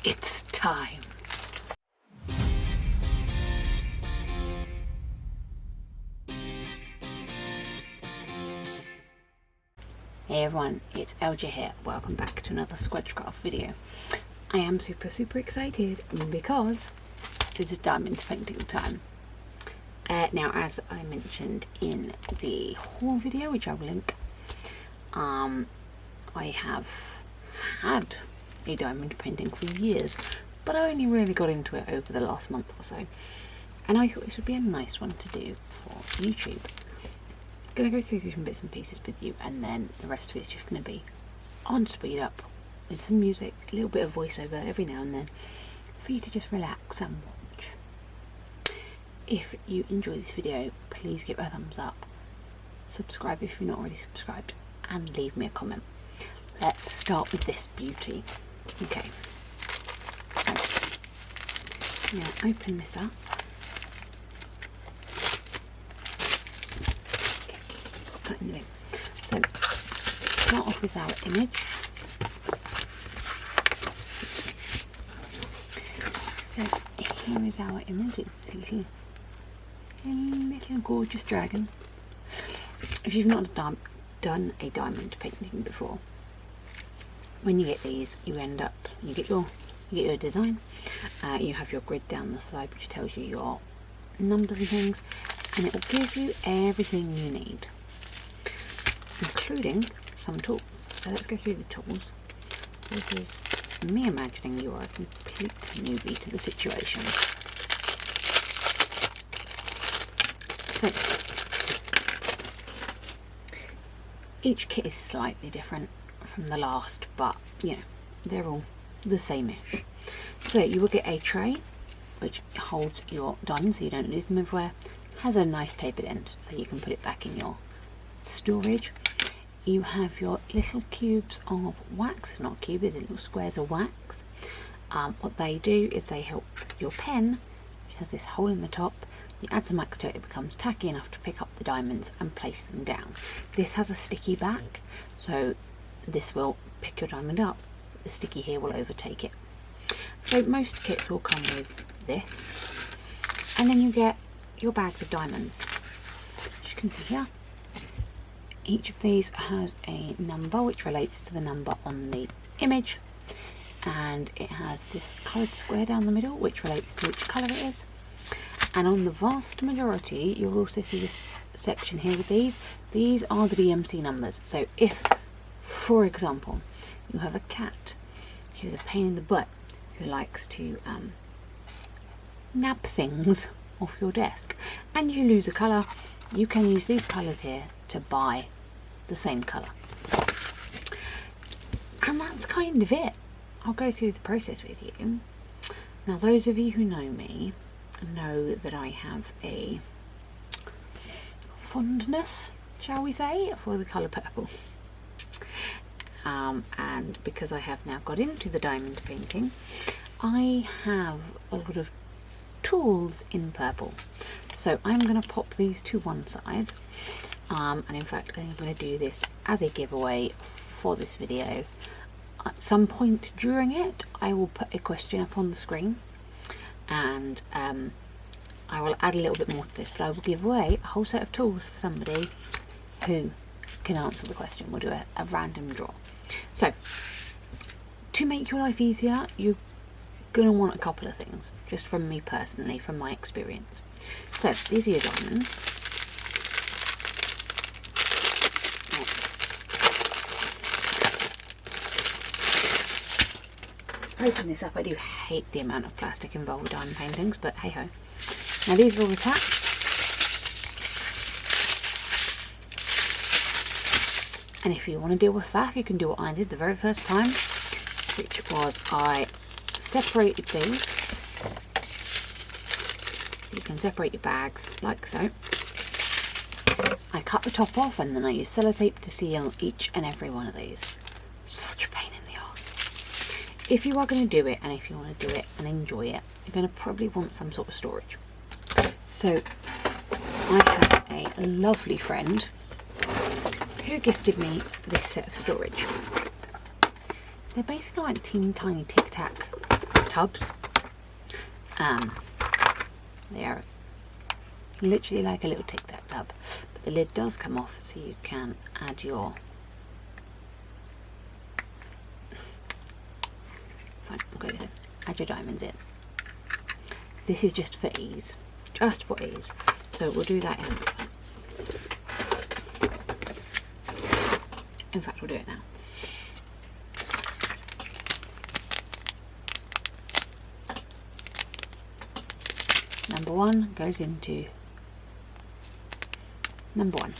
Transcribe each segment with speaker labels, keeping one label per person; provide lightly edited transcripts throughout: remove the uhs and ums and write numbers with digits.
Speaker 1: It's time. Hey everyone, it's LJ here. Welcome back to another Squdge craft video. I am super excited because it is diamond painting time. Now, as I mentioned in the haul video, which I will link, I have had a diamond painting for years, but I only really got into it over the last month or so, and I thought this would be a nice one to do for YouTube. I'm going to go through some bits and pieces with you, and then the rest of it's just going to be on speed up with some music, a little bit of voiceover every now and then for you to just relax and watch. If you enjoy this video, please give it a thumbs up, subscribe if you're not already subscribed, and leave me a comment. Let's start with this beauty. Okay, so now open this up. Put in the bin. So start off with our image. So here is our image. It's a little gorgeous dragon. If you've not done a diamond painting before, when you get these, you get your design. You have your grid down the side, which tells you your numbers and things, and it will give you everything you need, including some tools. So let's go through the tools. This is me imagining you are a complete newbie to the situation. So each kit is slightly different from the last, but you know, they're all the same-ish. So you will get a tray which holds your diamonds so you don't lose them everywhere. Has a nice tapered end so you can put it back in your storage. You have your little cubes of wax. It's not a cube, it's little squares of wax. What they do is they help your pen, which has this hole in the top. You add some wax to it, it becomes tacky enough to pick up the diamonds and place them down. This has a sticky back, so this will pick your diamond up. The sticky here will overtake it. So most kits will come with this, and then you get your bags of diamonds. As you can see here, each of these has a number which relates to the number on the image, and it has this coloured square down the middle which relates to which colour it is. And on the vast majority, you'll also see this section here with these. These are the DMC numbers. So if, for example, you have a cat who's a pain in the butt, who likes to nab things off your desk, and you lose a colour, you can use these colours here to buy the same colour. And that's kind of it. I'll go through the process with you. Now, those of you who know me know that I have a fondness, shall we say, for the colour purple. And because I have now got into the diamond painting, I have a lot of tools in purple. So I'm going to pop these to one side, and in fact I think I'm going to do this as a giveaway for this video. At some point during it, I will put a question up on the screen, and I will add a little bit more to this, but I will give away a whole set of tools for somebody who can answer the question. We'll do a random draw. So to make your life easier, you're going to want a couple of things, just from me personally, from my experience. So these are your diamonds. Open this up. I do hate the amount of plastic involved with diamond paintings, but hey ho. Now these are all attached. And if you want to deal with faff, you can do what I did the very first time, which was I separated these. You can separate your bags like so. I cut the top off, and then I used sellotape to seal each and every one of these. Such a pain in the arse. If you are going to do it, and if you want to do it and enjoy it, you're going to probably want some sort of storage. So I have a lovely friend who gifted me this set of storage. They're basically like teeny tiny Tic Tac tubs. They are literally like a little Tic Tac tub, but the lid does come off so you can add your add your diamonds in. This is just for ease, so we'll do that in fact we'll do it now. Number one goes into number one.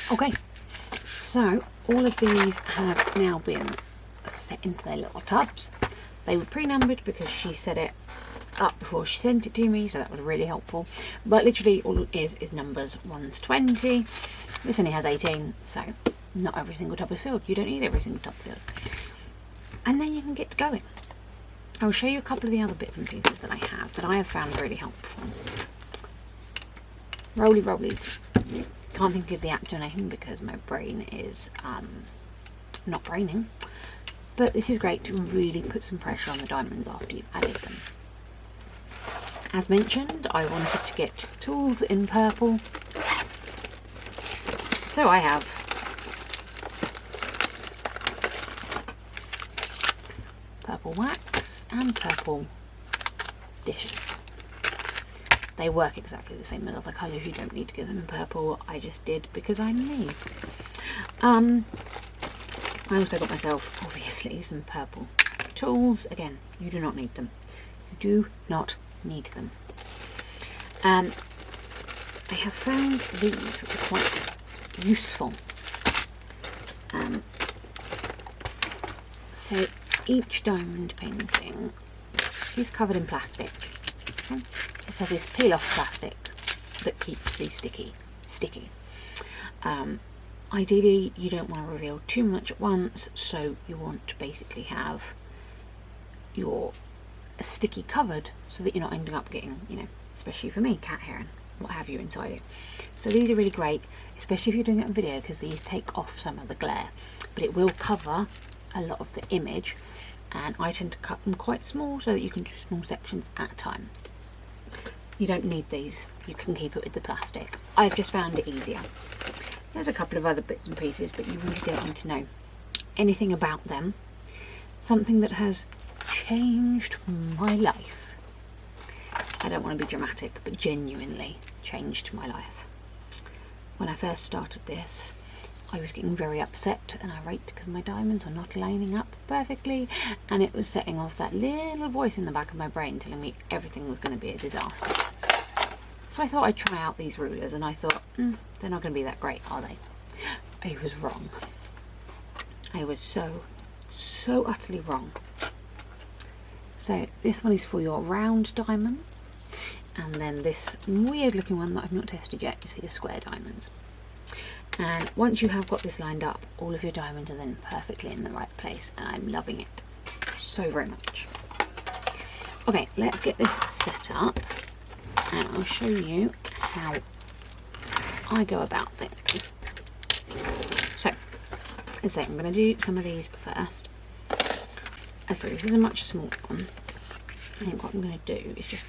Speaker 1: Okay, so all of these have now been set into their little tubs. They were pre-numbered because she set it up before she sent it to me, so that was really helpful. But literally all it is numbers 1 to 20. This only has 18, so not every single tub is filled. You don't need every single tub filled. And then you can get going. I'll show you a couple of the other bits and pieces that I have found really helpful. Roly Rollies. Can't think of the actual name because my brain is not braining, but this is great to really put some pressure on the diamonds after you've added them. As mentioned, I wanted to get tools in purple, so I have purple wax and purple dishes. They work exactly the same as other colours. You don't need to get them in purple. I just did because I'm me. I also got myself, obviously, some purple tools. Again, you do not need them. You do not need them. I have found these, which are quite useful. So each diamond painting is covered in plastic. Okay? It has this peel off plastic that keeps these sticky. Ideally you don't want to reveal too much at once, so you want to basically have your sticky covered so that you're not ending up getting, you know, especially for me, cat hair and what have you inside it. So these are really great, especially if you're doing it on video, because these take off some of the glare, but it will cover a lot of the image, and I tend to cut them quite small so that you can do small sections at a time. You don't need these, you can keep it with the plastic. I've just found it easier. There's a couple of other bits and pieces, but you really don't need to know anything about them. Something that has changed my life. I don't want to be dramatic, but genuinely changed my life. When I first started this, I was getting very upset and irate because my diamonds were not lining up perfectly, and it was setting off that little voice in the back of my brain telling me everything was going to be a disaster. So I thought I'd try out these rulers, and I thought, they're not going to be that great, are they? I was wrong. I was so utterly wrong. So this one is for your round diamonds, and then this weird looking one that I've not tested yet is for your square diamonds. And once you have got this lined up, all of your diamonds are then perfectly in the right place, and I'm loving it so very much. Okay, let's get this set up and I'll show you how I go about things. So, as I say, I'm going to do some of these first. As I say, this is a much smaller one. I think what I'm going to do is just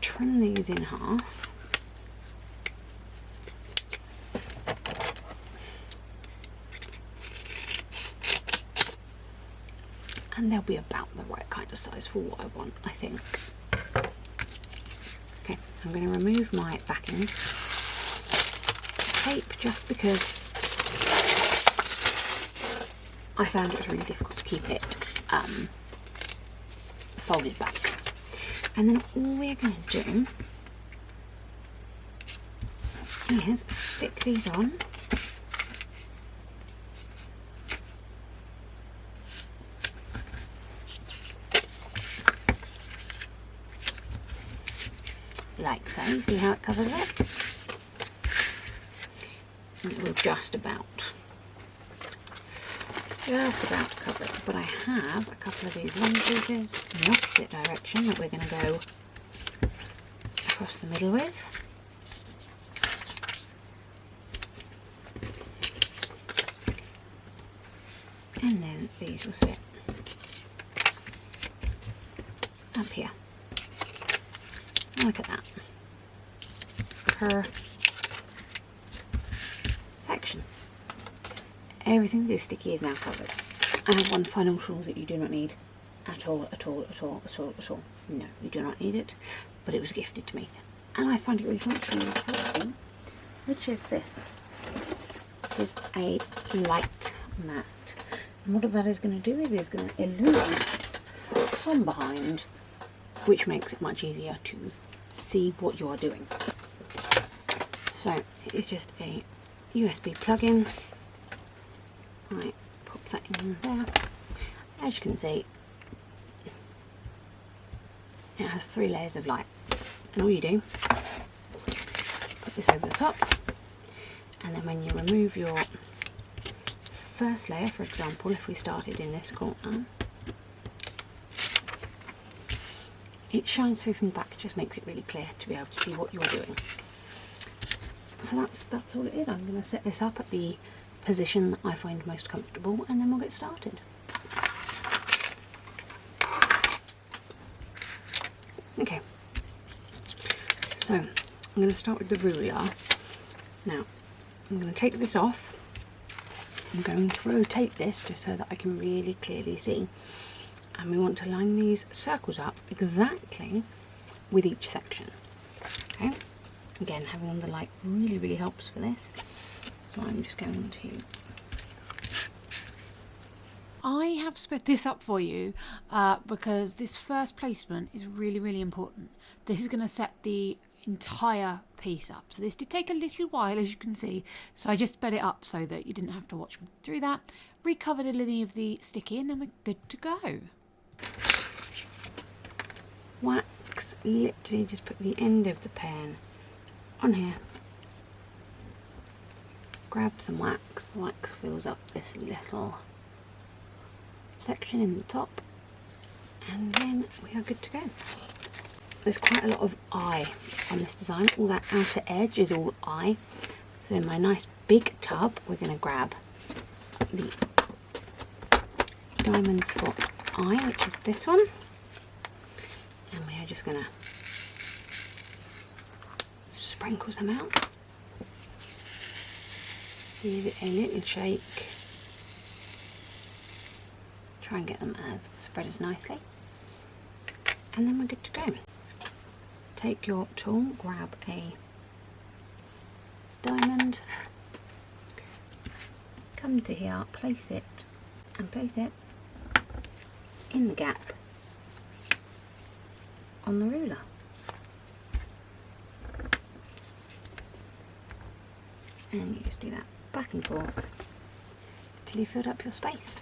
Speaker 1: trim these in half. And they'll be about the right kind of size for what I want, I think. Okay, I'm going to remove my backing tape just because I found it was really difficult to keep it folded back. And then all we're going to do is stick these on. Like so. See how it covers it? And it will just about cover it. But I have a couple of these long pieces in the opposite direction that we're going to go across the middle with. And then these will sit up here. Look at that. Perfection. Everything that is sticky is now covered. I have one final tool that you do not need at all, at all, at all, at all, at all. No, you do not need it, but it was gifted to me. And I find it really functional, which is this. It is a light mat. And what that is going to do is it's going to illuminate from behind, which makes it much easier to see what you are doing. So it is just a USB plug-in. I pop that in there. As you can see, it has 3 layers of light, and all you do, put this over the top, and then when you remove your first layer, for example, if we started in this corner, it shines through from the back. It just makes it really clear to be able to see what you're doing. So that's all it is. I'm going to set this up at the position that I find most comfortable, and then we'll get started. Okay, so I'm going to start with the ruler. Now I'm going to take this off. I'm going to rotate this just so that I can really clearly see. And we want to line these circles up exactly with each section. Okay, again, having on the light really, really helps for this. So I'm just going to...
Speaker 2: I have sped this up for you because this first placement is really, really important. This is going to set the entire piece up. So this did take a little while, as you can see. So I just sped it up so that you didn't have to watch me through that. Recovered any of the sticky, and then we're good to go.
Speaker 1: Wax, literally just put the end of the pen on here. Grab some wax. The wax fills up this little section in the top, and then we are good to go. There's quite a lot of eye on this design. All that outer edge is all eye. So in my nice big tub, we're going to grab the diamonds for eye, which is this one, and we are just going to sprinkle some out. Give it a little shake. Try and get them as spread as nicely, and then we're good to go. Take your tool, grab a diamond, come to here, place it in the gap on the ruler. And you just do that back and forth till you filled up your space.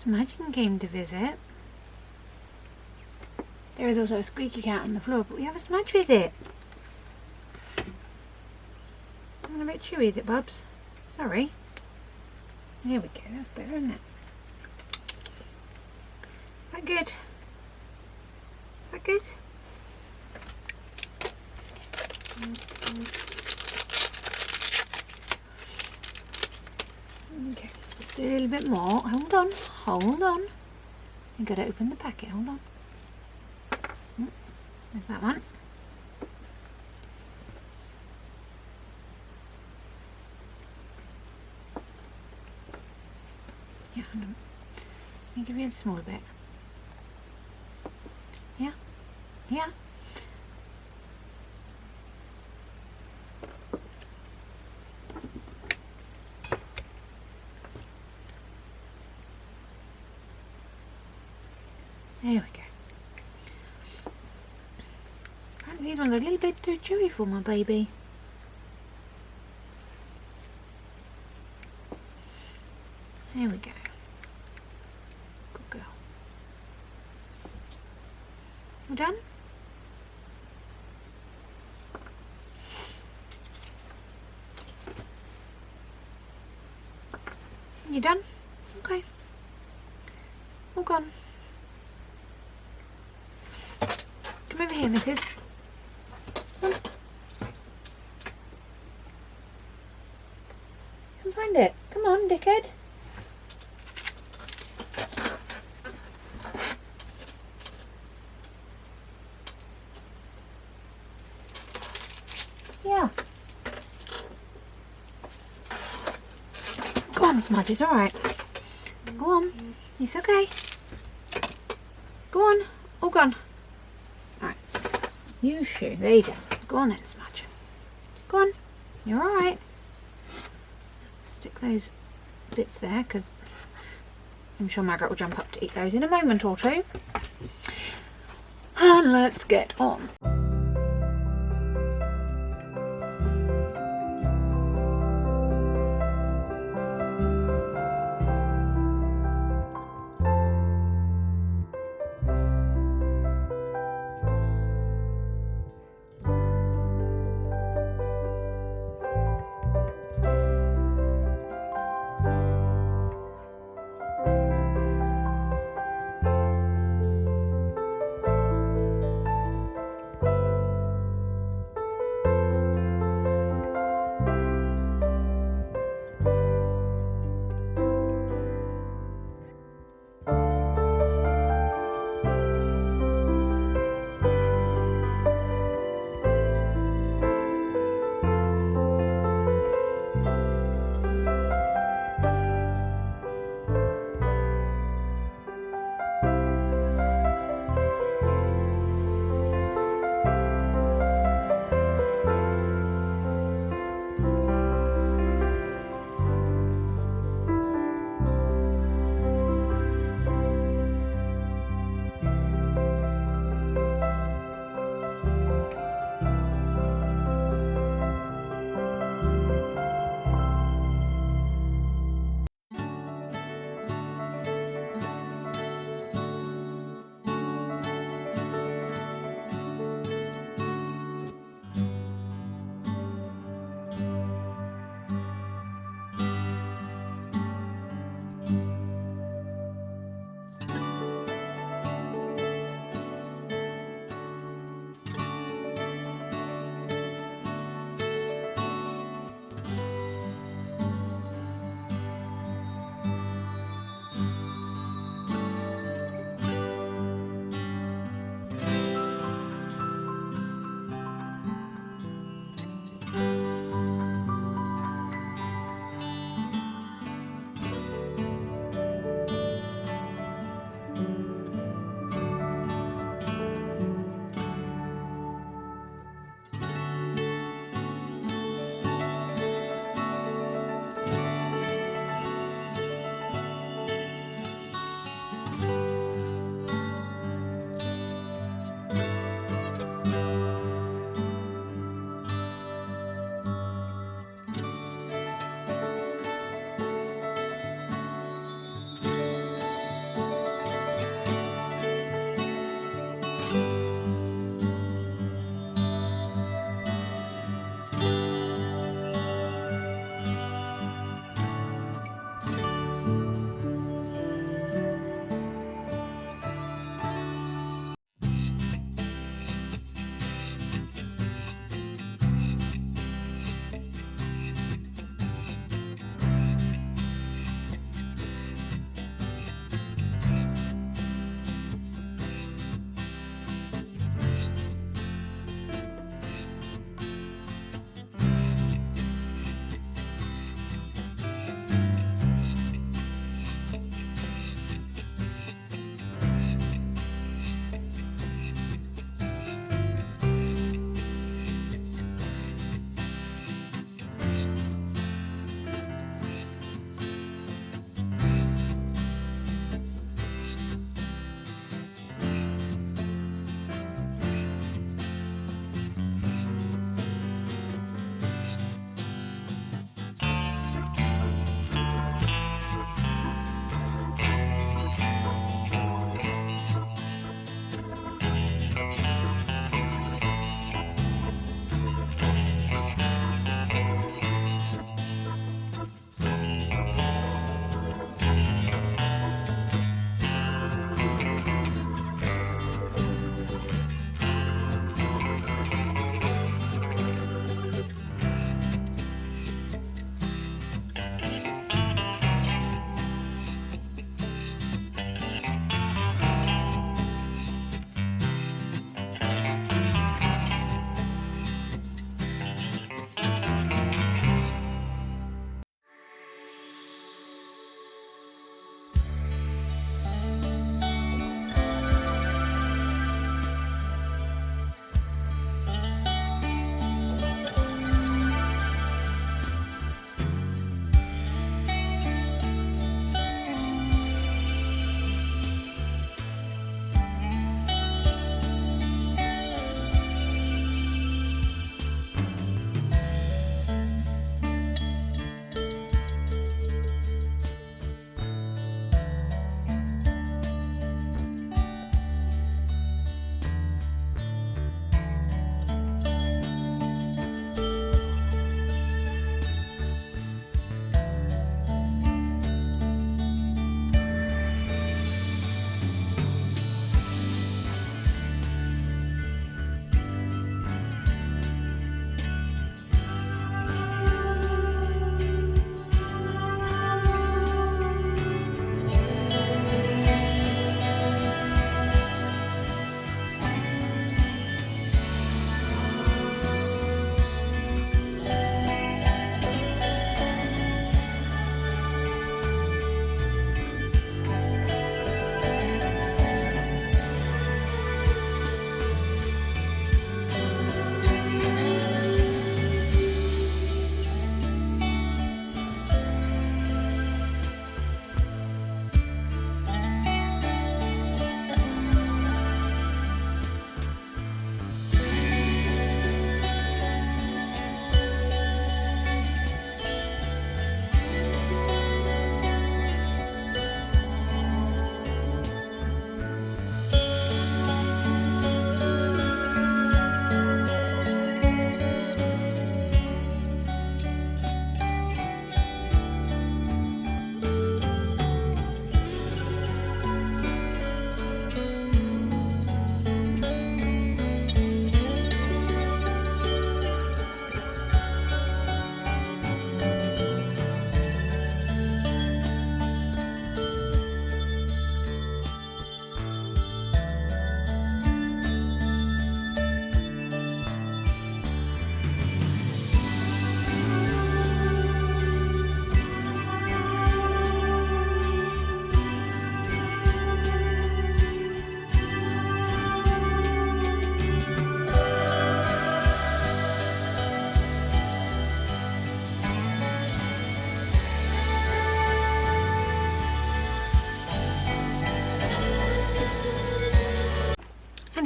Speaker 1: Smudging came to visit. There is also a squeaky cat on the floor, but we have a Smudge visit. I'm a bit chewy, is it, Bubs? Sorry. There we go, that's better, isn't it? Is that good? Is that good? Okay, let's do a little bit more. Hold on, hold on. I've got to open the packet, hold on. There's that one. Yeah, hold on. Let me give you a smaller bit. Yeah, yeah. There we go. Apparently these ones are a little bit too chewy for my baby. There we go. Good girl. You done? You done? Okay. All gone. Come over here, Mrs. Come find it. Come on, dickhead. Yeah. Go on, Smudge, it's alright. Go on. It's okay. Go on. All gone. Alright. You shoo. There you go. Go on then, Smudge. Go on. You're alright. Stick those bits there because I'm sure Margaret will jump up to eat those in a moment or two. And let's get on.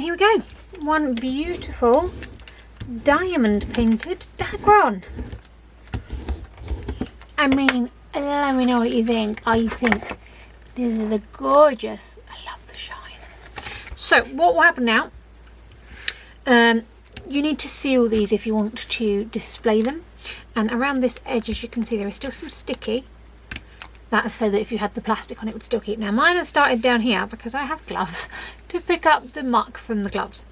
Speaker 1: here we go. One beautiful diamond painted dagron. I mean, let me know what you think. I think this is a gorgeous. I love the shine. So what will happen now? You need to seal these if you want to display them. And around this edge, as you can see, there is still some sticky. That is so that if you had the plastic on, it would still keep. Now mine has started down here because I have gloves to pick up the muck from the gloves.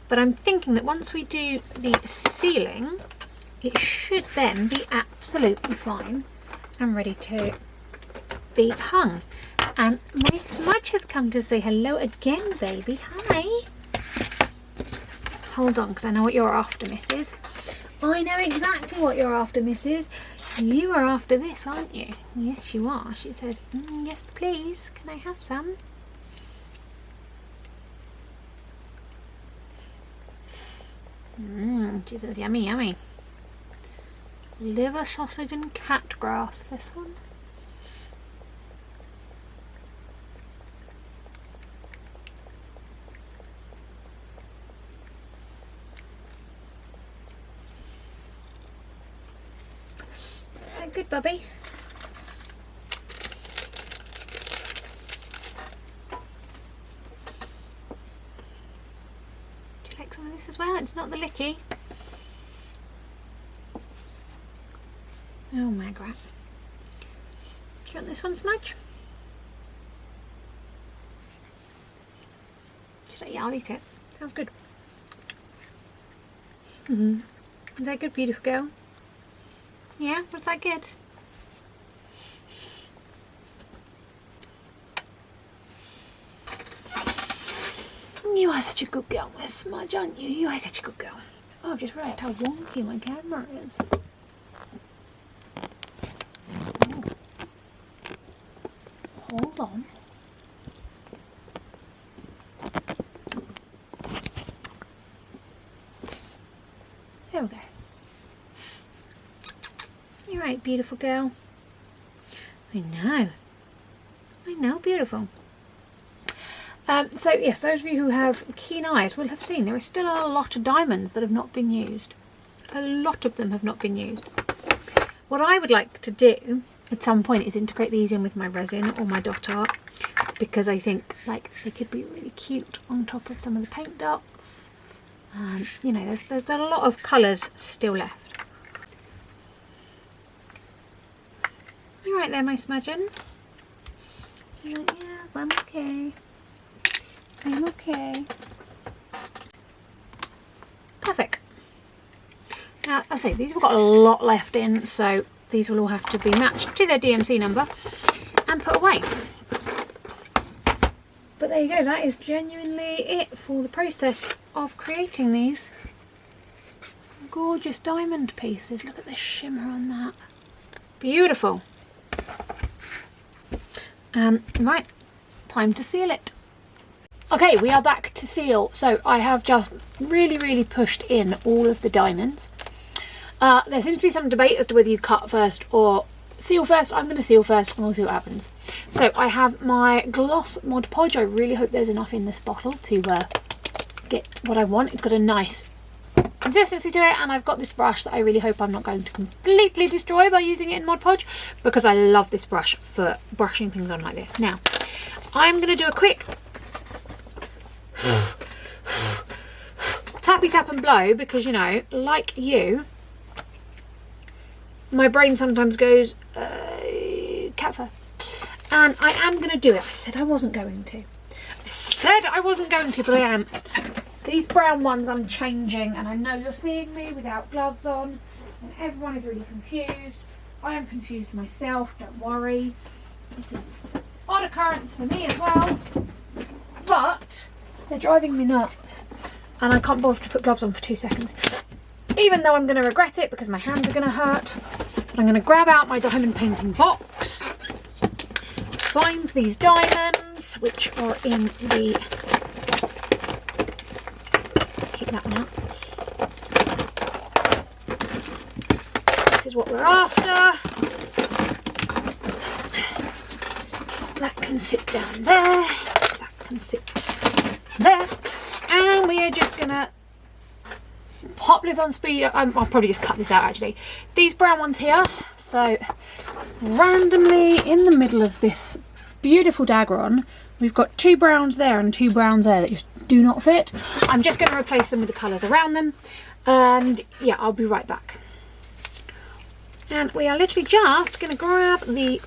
Speaker 1: But I'm thinking that once we do the sealing, it should then be absolutely fine and ready to be hung. And my smudge has come to say hello again, baby. Hi. Hold on, because I know what you're after, missus. I know exactly what you're after, missus. You are after this, aren't you? Yes, you are. She says, yes, please. Can I have some? She says, yummy, yummy. Liver, sausage and cat grass, this one. Is that good, Bubby? Do you like some of this as well? It's not the licky. Oh, Magrat. Do you want this one, Smudge? She's like, yeah, I'll eat it. Sounds good. Is that good, beautiful girl? Yeah, was that good? You are such a good girl, my Smudge, aren't you? You are such a good girl. Oh, I've just realised how wonky my camera is. Hold on. There we go. You're right, beautiful girl. I know, beautiful. So yes, those of you who have keen eyes will have seen there is still a lot of diamonds that have not been used. A lot of them have not been used. What I would like to do at some point is integrate these in with my resin or my dot art, because I think like they could be really cute on top of some of the paint dots. You know, there's a lot of colours still left. You right there, my smudgeon? Yeah, I'm okay. I'm okay. Perfect. Now, I say these have got a lot left in, so these will all have to be matched to their DMC number and put away. But there you go, that is genuinely it for the process of creating these gorgeous diamond pieces. Look at the shimmer on that. Beautiful. Right, time to seal it. Okay, we are back to seal. So I have just really pushed in all of the diamonds. There seems to be some debate as to whether you cut first or seal first. I'm going to seal first and we'll see what happens. So I have my gloss Mod Podge. I really hope there's enough in this bottle to get what I want. It's got a nice consistency to it, and I've got this brush that I really hope I'm not going to completely destroy by using it in Mod Podge, because I love this brush for brushing things on like this. Now, I'm going to do a quick tappy tap and blow, because, you know, like you, my brain sometimes goes, cat fur. And I am going to do it. I said I wasn't going to. But I am. These brown ones I'm changing, and I know you're seeing me without gloves on, and everyone is really confused. I am confused myself, don't worry. It's an odd occurrence for me as well, but they're driving me nuts, and I can't bother to put gloves on for 2 seconds. Even though I'm going to regret it because my hands are going to hurt. But I'm going to grab out my diamond painting box, find these diamonds, which are in the... Keep that one out. This is what we're after. That can sit down there. That can sit there. And we are just gonna pop this on speed. I'll probably just cut this out actually. These brown ones here, so randomly in the middle of this beautiful daguerreon, we've got 2 browns there and 2 browns there that just do not fit. I'm just going to replace them with the colours around them, and yeah, I'll be right back. And we are literally just going to grab the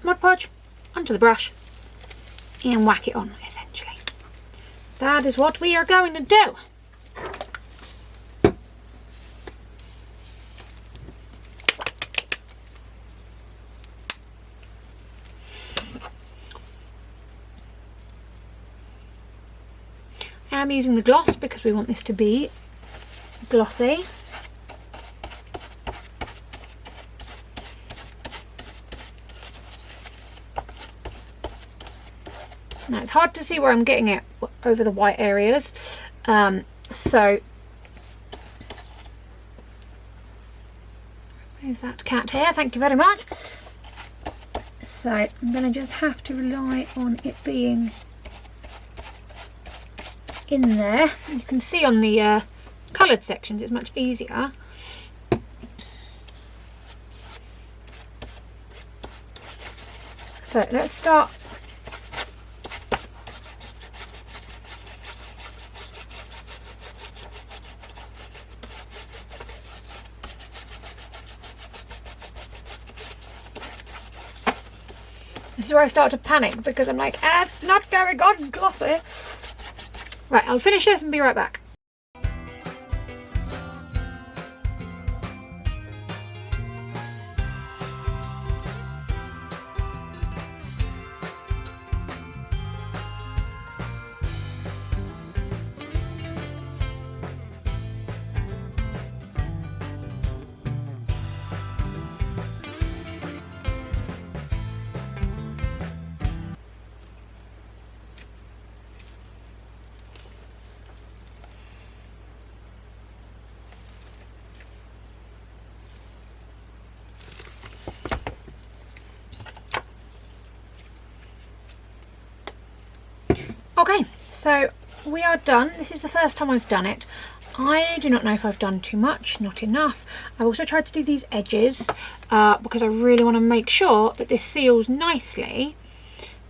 Speaker 1: Mod Podge onto the brush and whack it on, essentially. That is what we are going to do. I'm using the gloss because we want this to be glossy. Now it's hard to see where I'm getting it over the white areas, so move that cat hair, thank you very much. So I'm going to just have to rely on it being in there. You can see on the coloured sections it's much easier. So let's start This is where I start to panic because I'm like, it's not going on glossy. Right, I'll finish this and be right back. Okay, so we are done. This is the first time I've done it. I do not know if I've done too much, not enough. I've also tried to do these edges because I really want to make sure that this seals nicely.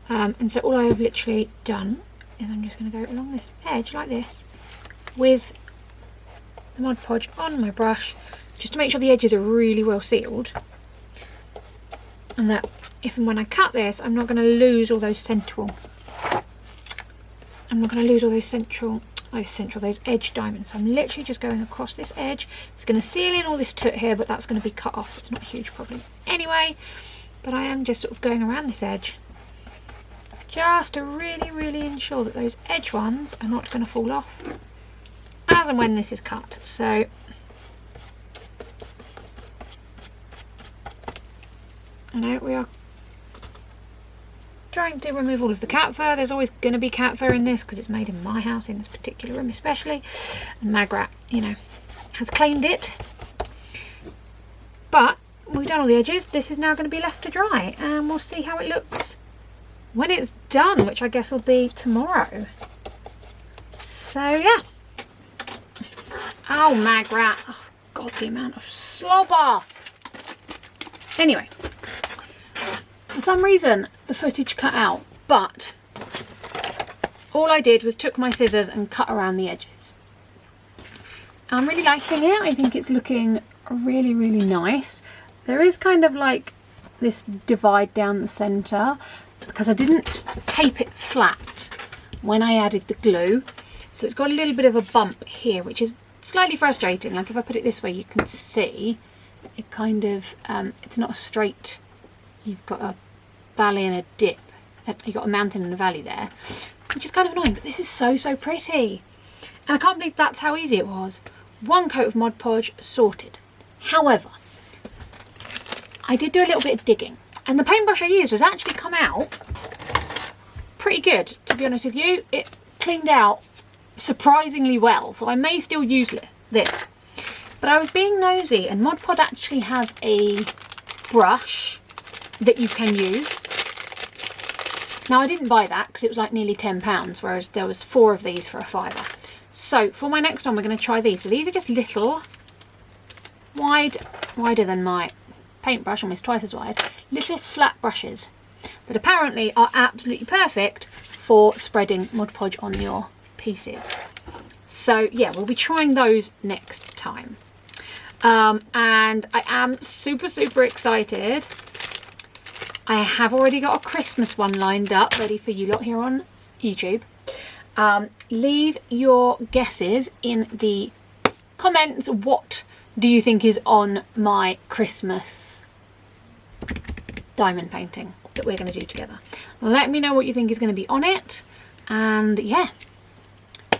Speaker 1: And so all I have literally done is I'm just going to go along this edge like this with the Mod Podge on my brush, just to make sure the edges are really well sealed. And that if and when I cut this, I'm not going to lose all those central those edge diamonds. So I'm literally just going across this edge. It's going to seal in all this toot here, but that's going to be cut off, so it's not a huge problem anyway. But I am just sort of going around this edge just to really ensure that those edge ones are not going to fall off as and when this is cut. So I know we are trying to remove all of the cat fur. There's always going to be cat fur in this because it's made in my house, in this particular room especially, and Magrat, you know, has claimed it. But we've done all the edges. This is now going to be left to dry, and we'll see how it looks when it's done, which I guess will be tomorrow. So yeah. Oh, Magrat. Oh god, the amount of slobber. Anyway, for some reason the footage cut out, but all I did was took my scissors and cut around the edges. I'm really liking it. I think it's looking really nice. There is kind of like this divide down the centre because I didn't tape it flat when I added the glue, so it's got a little bit of a bump here, which is slightly frustrating. Like if I put it this way, you can see it kind of it's not straight. You've got a valley and a dip. You've got a mountain and a valley there, which is kind of annoying, but this is so pretty. And I can't believe that's how easy it was. One coat of Mod Podge, sorted. However, I did do a little bit of digging, and the paintbrush I used has actually come out pretty good, to be honest with you. It cleaned out surprisingly well, so I may still use this. But I was being nosy, and Mod Podge actually has a brush that you can use, Now I didn't buy that because it was like nearly £10, whereas there was 4 of these for a £5. So for my next one, we're going to try these. So these are just little, wider than my paintbrush, almost twice as wide, little flat brushes that apparently are absolutely perfect for spreading Mod Podge on your pieces. So yeah, we'll be trying those next time. And I am super excited. I have already got a Christmas one lined up ready for you lot here on YouTube. Leave your guesses in the comments. What do you think is on my Christmas diamond painting that we're going to do together? Let me know what you think is going to be on it. And yeah,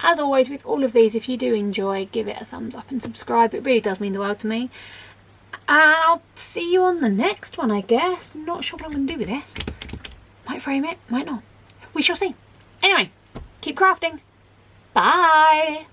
Speaker 1: as always with all of these, if you do enjoy, give it a thumbs up and subscribe. It really does mean the world to me. And I'll see you on the next one, I guess. I'm not sure what I'm going to do with this. Might frame it, might not. We shall see. Anyway, keep crafting. Bye.